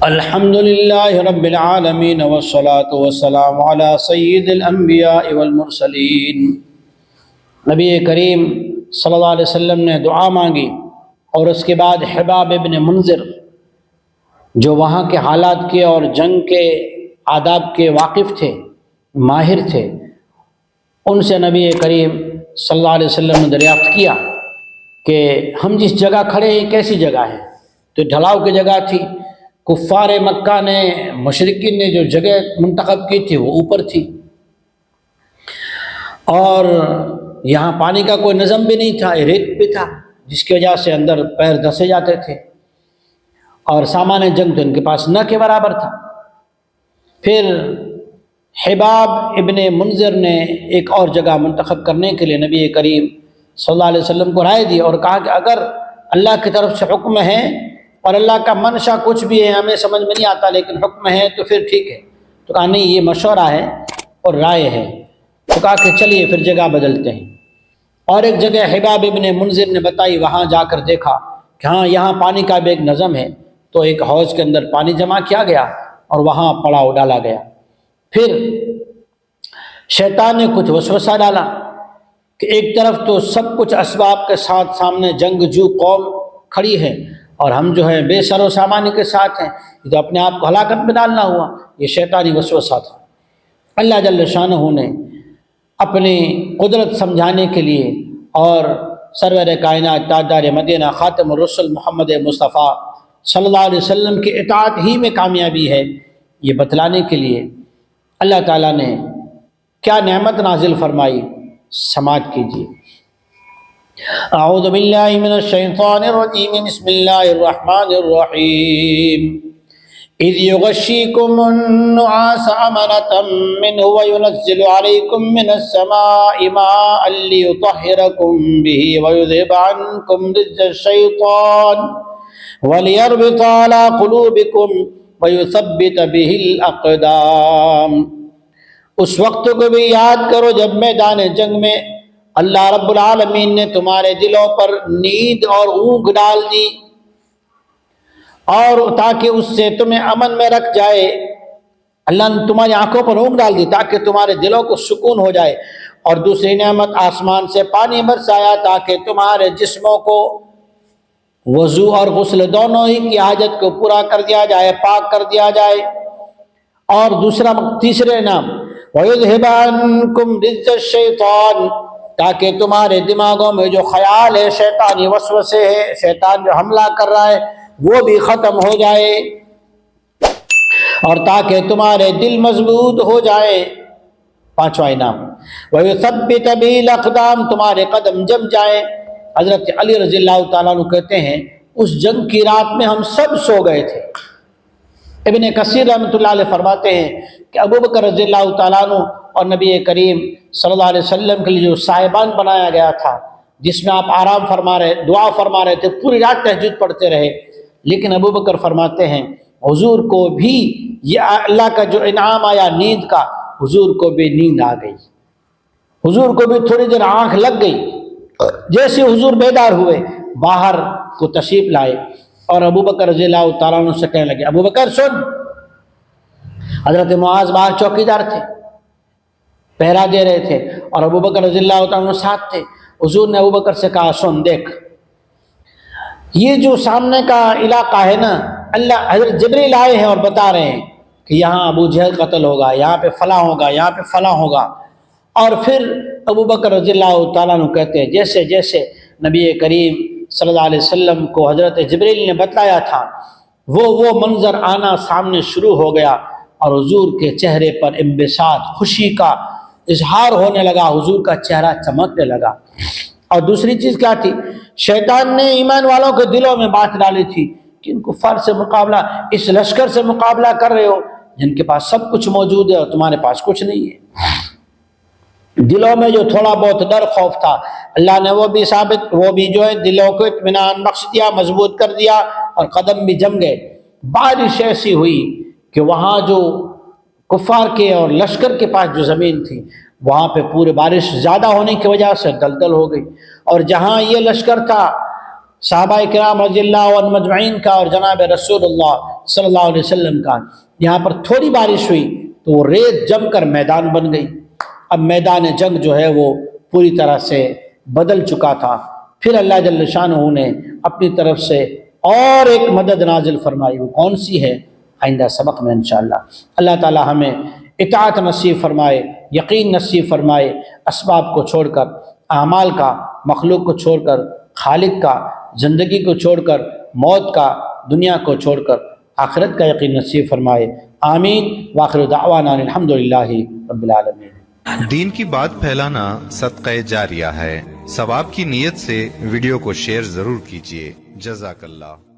الحمد للہ رب العالمین والصلاة والسلام علی سید الانبیاء والمرسلین۔ نبی کریم صلی اللہ علیہ وسلم نے دعا مانگی اور اس کے بعد حباب ابن منذر جو وہاں کے حالات کے اور جنگ کے آداب کے واقف تھے، ماہر تھے، ان سے نبی کریم صلی اللہ علیہ وسلم نے دریافت کیا کہ ہم جس جگہ کھڑے ہیں کیسی جگہ ہے؟ تو ڈھلاؤ کی جگہ تھی۔ کفار مکہ نے، مشرکین نے جو جگہ منتخب کی تھی وہ اوپر تھی، اور یہاں پانی کا کوئی نظم بھی نہیں تھا، ریت بھی تھا جس کی وجہ سے اندر پیر دھسے جاتے تھے، اور سامان جنگ تو ان کے پاس نہ کے برابر تھا۔ پھر حباب ابن منذر نے ایک اور جگہ منتخب کرنے کے لیے نبی کریم صلی اللہ علیہ وسلم کو رائے دی اور کہا کہ اگر اللہ کی طرف سے حکم ہے اور اللہ کا منشا کچھ بھی ہے ہمیں سمجھ میں نہیں آتا لیکن حکم ہے تو پھر ٹھیک ہے۔ تو کہا نہیں، یہ مشورہ ہے اور رائے ہے۔ تو کہا کہ چلیے پھر جگہ بدلتے ہیں، اور ایک جگہ حباب ابن منذر نے بتائی، وہاں جا کر دیکھا کہ ہاں یہاں پانی کا بھی ایک نظم ہے۔ تو ایک حوض کے اندر پانی جمع کیا گیا اور وہاں پڑاؤ ڈالا گیا۔ پھر شیطان نے کچھ وسوسہ ڈالا کہ ایک طرف تو سب کچھ اسباب کے ساتھ سامنے جنگجو قوم کھڑی ہے اور ہم جو ہے بے سر و سامان کے ساتھ ہیں، یہ تو اپنے آپ کو ہلاکت میں ڈالنا ہوا۔ یہ شیطانی وسوسہ تھا۔ اللہ جل شانہ نے اپنی قدرت سمجھانے کے لیے اور سرور کائنات تاجدار مدینہ خاتم الرسل محمد مصطفیٰ صلی اللہ علیہ وسلم کی اطاعت ہی میں کامیابی ہے، یہ بتلانے کے لیے اللہ تعالیٰ نے کیا نعمت نازل فرمائی، سماعت کیجیے۔ اعوذ باللہ من الشیطان الرجیم، بسم اللہ الرحمن الرحیم۔ اذ یغشیکم النعاس امنۃ منہ وینزل علیکم من السماء ماء لیطہرکم بہ ویذہب عنکم رجز الشیطان ولیربط علی قلوبکم ویثبت بہ الاقدام۔ اس وقت کو بھی یاد کرو جب میدان جنگ میں اللہ رب العالمین نے تمہارے دلوں پر نیند اور اونگ ڈال دی، اور تاکہ اس سے تمہیں امن میں رکھ جائے۔ اللہ نے تمہاری آنکھوں پر اونگ ڈال دی تاکہ تمہارے دلوں کو سکون ہو جائے، اور دوسری نعمت آسمان سے پانی برسایا تاکہ تمہارے جسموں کو وضو اور غسل دونوں ہی کی حاجت کو پورا کر دیا جائے، پاک کر دیا جائے۔ اور تیسرے نام وَيُذْهِبَ عَنْكُمْ رِجْزَ الشَّيْطَانِ، تاکہ تمہارے دماغوں میں جو خیال ہے، شیطانی وسوسے ہے، شیطان جو حملہ کر رہا ہے وہ بھی ختم ہو جائے، اور تاکہ تمہارے دل مضبوط ہو جائے۔ پانچواں انعام وَيُثَبِّتَ بِهِ الْأَقْدَامَ، تمہارے قدم جم جائیں۔ حضرت علی رضی اللہ تعالیٰ عنہ کہتے ہیں اس جنگ کی رات میں ہم سب سو گئے تھے۔ ابن کثیر رحمۃ اللہ علیہ فرماتے ہیں کہ ابوبکر رضی اللہ تعالیٰ عنہ اور نبی کریم صلی اللہ علیہ وسلم کے لیے جو صاحبان بنایا گیا تھا جس میں آپ آرام فرما رہے، دعا فرما رہے تھے، پوری رات تہجد پڑھتے رہے، لیکن ابوبکر فرماتے ہیں حضور کو بھی یہ اللہ کا جو انعام آیا نیند کا، حضور کو بھی نیند آ گئی، حضور کو بھی تھوڑی دیر آنکھ لگ گئی۔ جیسے حضور بیدار ہوئے باہر کو تشریف لائے اور ابوبکر رضی اللہ تعالیٰ عنہ سے کہنے لگے ابوبکر سن۔ حضرت معاذ باہر چوکیدار تھے، پہرا دے رہے تھے، اور ابوبکر رضی اللہ تعالیٰ عنہ ساتھ تھے۔ حضور نے ابوبکر سے کہا سن، دیکھ یہ جو سامنے کا علاقہ ہے نا، اللہ حضرت جبریل آئے ہیں اور بتا رہے ہیں کہ یہاں ابو جہل قتل ہوگا، یہاں پہ فلاں ہوگا، یہاں پہ فلاں ہوگا۔ اور پھر ابوبکر رضی اللہ تعالیٰ عنہ کہتے ہیں جیسے جیسے نبی کریم صلی اللہ علیہ وسلم کو حضرت جبریل نے بتلایا تھا وہ منظر آنا سامنے شروع ہو گیا، اور حضور کے چہرے پر انبساط، خوشی کا اظہار ہونے لگا، حضور کا چہرہ چمکنے لگا۔ اور دوسری چیز کیا تھی؟ شیطان نے ایمان والوں کے دلوں میں بات ڈالی تھی کہ ان کفار سے مقابلہ، اس لشکر سے مقابلہ کر رہے ہو جن کے پاس سب کچھ موجود ہے اور تمہارے پاس کچھ نہیں ہے۔ دلوں میں جو تھوڑا بہت ڈر خوف تھا اللہ نے وہ بھی جو ہے دلوں کو اطمینان بخش دیا، مضبوط کر دیا، اور قدم بھی جم گئے۔ بارش ایسی ہوئی کہ وہاں جو کفار کے اور لشکر کے پاس جو زمین تھی وہاں پہ پورے بارش زیادہ ہونے کی وجہ سے دلدل ہو گئی، اور جہاں یہ لشکر تھا صحابہ کرام رضی اللہ عنہ مجمعین کا اور جناب رسول اللہ صلی اللہ علیہ وسلم کا یہاں پر تھوڑی بارش ہوئی تو وہ ریت جم کر میدان بن گئی. اب میدان جنگ جو ہے وہ پوری طرح سے بدل چکا تھا. پھر اللہ جل شانہ نے اپنی طرف سے اور ایک مدد نازل فرمائی. وہ کون سی ہے؟ آئندہ سبق میں انشاءاللہ. اللہ تعالی ہمیں اطاعت نصیب فرمائے، یقین نصیب فرمائے، اسباب کو چھوڑ کر، اعمال کا، مخلوق کو چھوڑ کر، خالق کا، زندگی کو چھوڑ کر، موت کا، دنیا کو چھوڑ کر آخرت کا یقین نصیب فرمائے. آمین. وآخر دعوانا الحمدللہ رب العالمین. دین کی بات پھیلانا صدقہ جاریہ ہے. ثواب کی نیت سے ویڈیو کو شیئر ضرور کیجیے. جزاک اللہ.